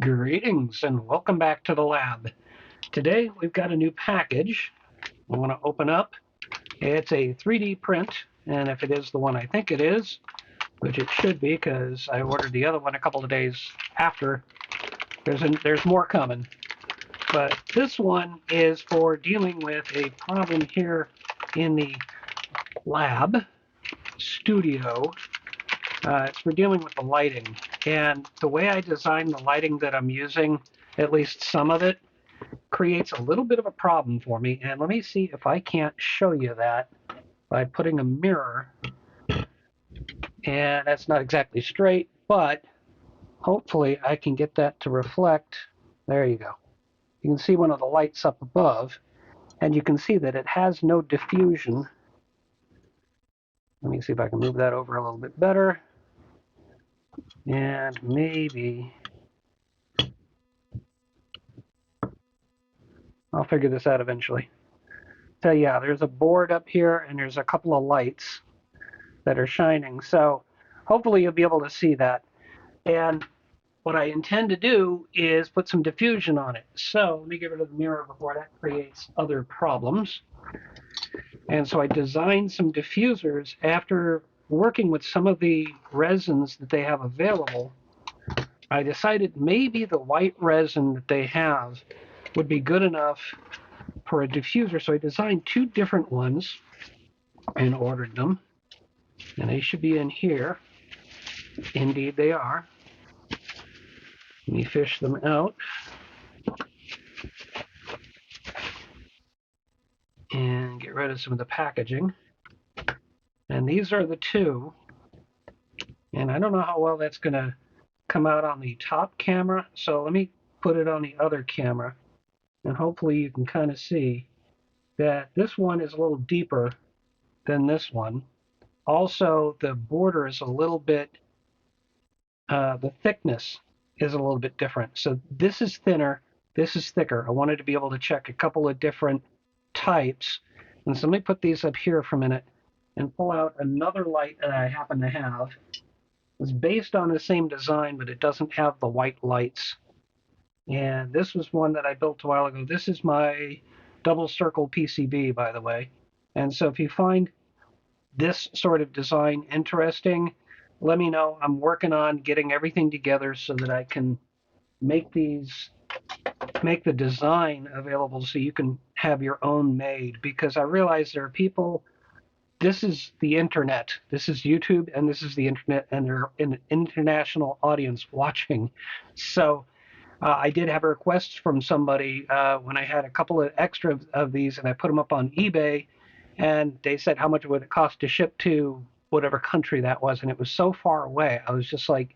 Greetings and welcome back to the lab. Today we've got a new package I want to open up. It's a 3D print, and if it is the one I think it is, which it should be because I ordered the other one a couple of days after, there's more coming. But this one is for dealing with a problem here in the lab studio. It's for dealing with the lighting. And the way I designed the lighting that I'm using, at least some of it, creates a little bit of a problem for me. And let me see if I can't show you that by putting a mirror. And that's not exactly straight, but hopefully I can get that to reflect. There you go. You can see one of the lights up above, and you can see that it has no diffusion. Let me see if I can move that over a little bit better. And maybe I'll figure this out eventually. So yeah, there's a board up here and there's a couple of lights that are shining. So hopefully you'll be able to see that. And what I intend to do is put some diffusion on it. So let me get rid of the mirror before that creates other problems. And so I designed some diffusers after working with some of the resins that they have available. I decided maybe the white resin that they have would be good enough for a diffuser. So I designed two different ones and ordered them. And they should be in here. Indeed they are. Let me fish them out. And get rid of some of the packaging. And these are the two. And I don't know how well that's going to come out on the top camera. So let me put it on the other camera. And hopefully you can kind of see that this one is a little deeper than this one. Also, the border is a little bit, the thickness is a little bit different. So this is thinner, this is thicker. I wanted to be able to check a couple of different types. And so let me put these up here for a minute and pull out another light that I happen to have. It's based on the same design, but it doesn't have the white lights. And this was one that I built a while ago. This is my double circle PCB, by the way. And so if you find this sort of design interesting, let me know. I'm working on getting everything together so that I can make the design available so you can have your own made, because I realize there are people, this is the internet, this is YouTube, and this is the internet, and there's an international audience watching. So I did have a request from somebody when I had a couple of extra of these and I put them up on eBay, and they said how much would it cost to ship to whatever country that was, and it was so far away. I was just like,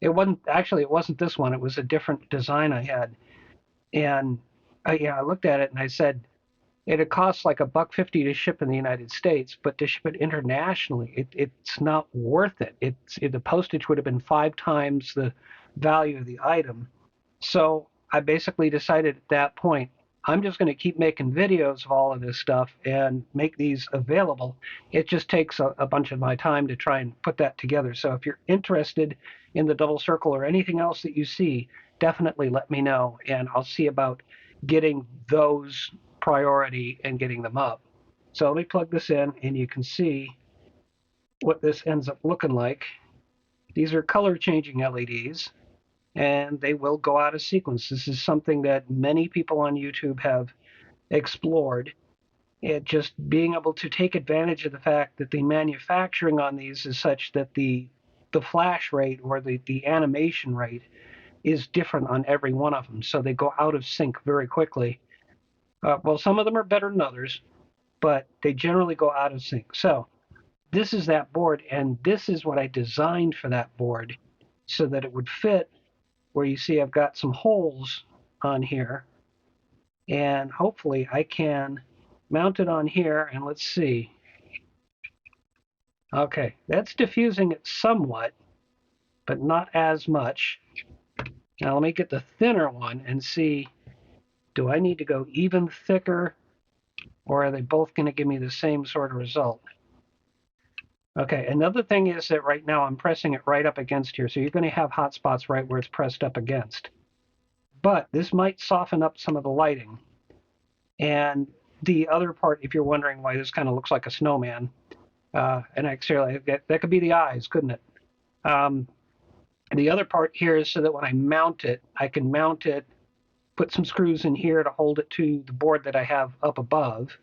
it wasn't this one, it was a different design I had. And I looked at it and I said, it'd cost like $1.50 to ship in the United States, but to ship it internationally, it's not worth it. The postage would have been 5 times the value of the item. So I basically decided at that point, I'm just going to keep making videos of all of this stuff and make these available. It just takes a bunch of my time to try and put that together. So if you're interested in the double circle or anything else that you see, definitely let me know, and I'll see about getting those priority and getting them up. So let me plug this in, and you can see what this ends up looking like. These are color changing LEDs, and they will go out of sequence. This is something that many people on YouTube have explored. It just being able to take advantage of the fact that the manufacturing on these is such that the flash rate or the animation rate is different on every one of them. So they go out of sync very quickly. Well, some of them are better than others, but they generally go out of sync. So this is that board, and this is what I designed for that board so that it would fit where you see I've got some holes on here, and hopefully I can mount it on here, and let's see. Okay, that's diffusing it somewhat, but not as much. Now let me get the thinner one and see, do I need to go even thicker, or are they both going to give me the same sort of result? Okay, another thing is that right now I'm pressing it right up against here, so you're going to have hot spots right where it's pressed up against. but this might soften up some of the lighting. And the other part, if you're wondering why this kind of looks like a snowman, and actually that could be the eyes, couldn't it? The other part here is so that when I mount it, I can mount it, put some screws in here to hold it to the board that I have up above,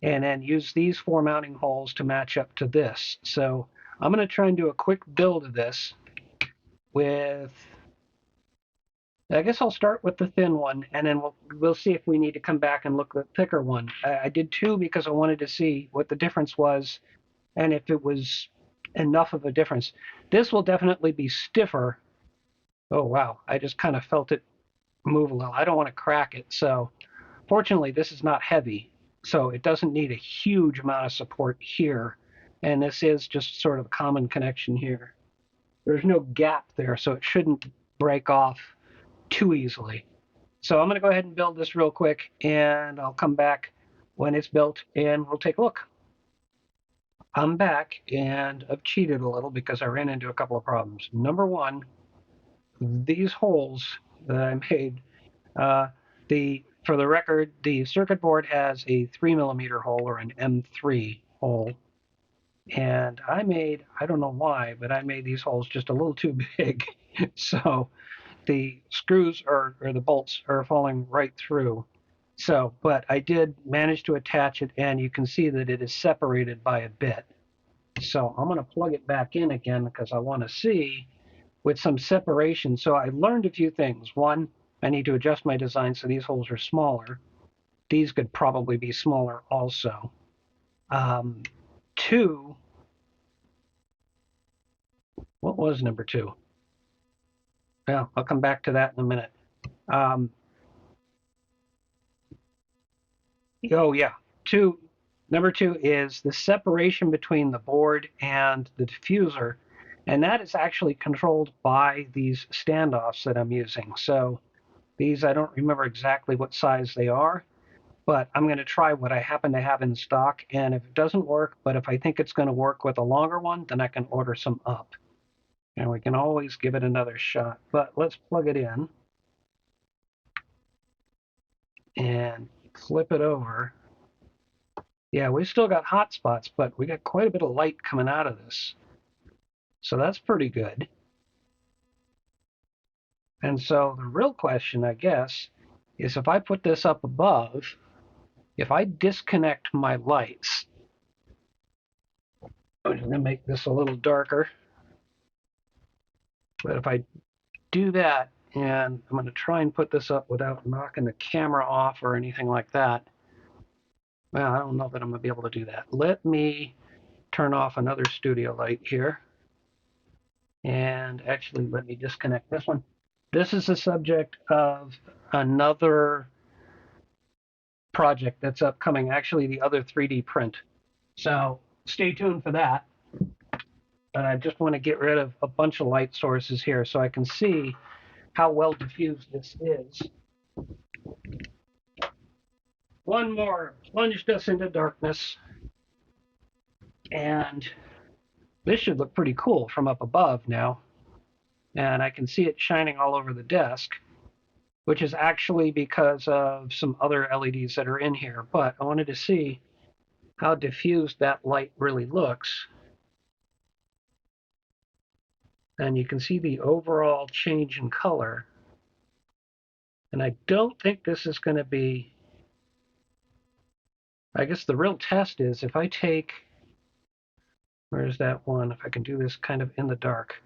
and then use these 4 mounting holes to match up to this. So I'm going to try and do a quick build of this with, I guess I'll start with the thin one, and then we'll see if we need to come back and look at the thicker one. I did 2 because I wanted to see what the difference was and if it was enough of a difference. This will definitely be stiffer. Oh, wow. I just kind of felt it move a little. I don't want to crack it. So fortunately, this is not heavy, so it doesn't need a huge amount of support here. And this is just sort of a common connection here. There's no gap there, so it shouldn't break off too easily. So I'm going to go ahead and build this real quick, and I'll come back when it's built, and we'll take a look. I'm back, and I've cheated a little because I ran into a couple of problems. Number one, these holes that I made, for the record, the circuit board has a 3mm hole, or an M3 hole. And I don't know why, but I made these holes just a little too big. So the screws or the bolts are falling right through. So, but I did manage to attach it, and you can see that it is separated by a bit. So I'm going to plug it back in again because I want to see with some separation. So I learned a few things. One, I need to adjust my design so these holes are smaller. These could probably be smaller also. 2, what was number 2? Well, I'll come back to that in a minute. Oh yeah, number 2 is the separation between the board and the diffuser, and that is actually controlled by these standoffs that I'm using. So these, I don't remember exactly what size they are, but I'm going to try what I happen to have in stock, and if it doesn't work, but if I think it's going to work with a longer one, then I can order some up. And we can always give it another shot, but let's plug it in and flip it over. Yeah, we still got hot spots, but we got quite a bit of light coming out of this. So that's pretty good. And so the real question, I guess, is if I put this up above, if I disconnect my lights, I'm going to make this a little darker. But if I do that, and I'm going to try and put this up without knocking the camera off or anything like that. Well, I don't know that I'm going to be able to do that. Let me turn off another studio light here. And actually, let me disconnect this one. This is the subject of another project that's upcoming, actually the other 3D print. So stay tuned for that. But I just want to get rid of a bunch of light sources here so I can see how well diffused this is. One more plunged us into darkness. And this should look pretty cool from up above now. And I can see it shining all over the desk, which is actually because of some other LEDs that are in here. But I wanted to see how diffused that light really looks. And you can see the overall change in color. And I don't think this is going to be, I guess the real test is if I take, where's that one? If I can do this kind of in the dark.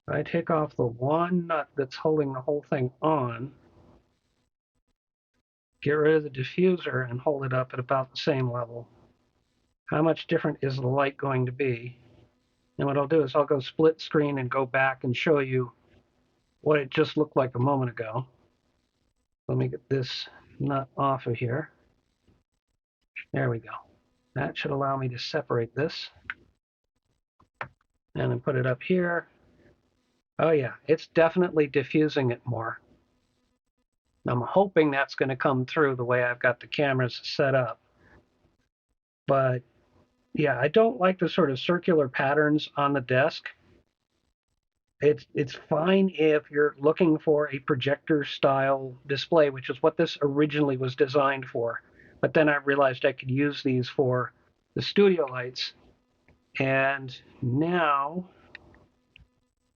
If I take off the one nut that's holding the whole thing on, get rid of the diffuser and hold it up at about the same level, how much different is the light going to be? And what I'll do is I'll go split screen and go back and show you what it just looked like a moment ago. Let me get this nut off of here. There we go. That should allow me to separate this. And then put it up here. Oh yeah, it's definitely diffusing it more. I'm hoping that's going to come through the way I've got the cameras set up. But yeah, I don't like the sort of circular patterns on the desk. It's fine if you're looking for a projector style display, which is what this originally was designed for. But then I realized I could use these for the studio lights. And now,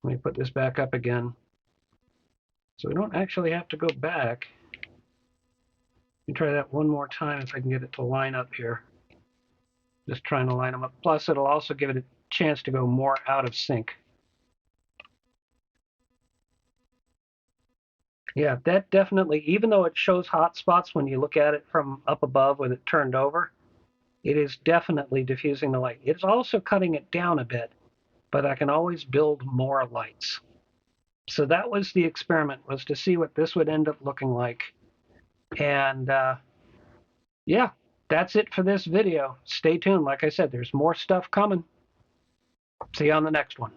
let me put this back up again. So we don't actually have to go back. Let me try that one more time if I can get it to line up here. Just trying to line them up. Plus, it'll also give it a chance to go more out of sync. Yeah, that definitely, even though it shows hot spots when you look at it from up above with it turned over, it is definitely diffusing the light. It's also cutting it down a bit, but I can always build more lights. So that was the experiment, was to see what this would end up looking like. And yeah, that's it for this video. Stay tuned. Like I said, there's more stuff coming. See you on the next one.